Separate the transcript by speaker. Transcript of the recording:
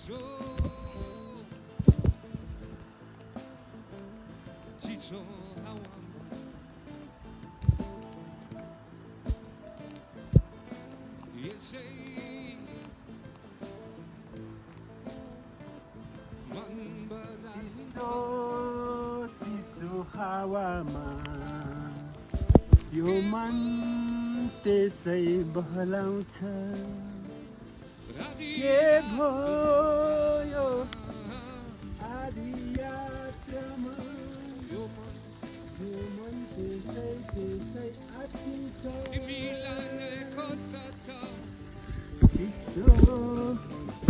Speaker 1: चिसो हावामा यसै मन
Speaker 2: चिसो चिसो हावामा यो मन त्यसै बहलाउँछ के भो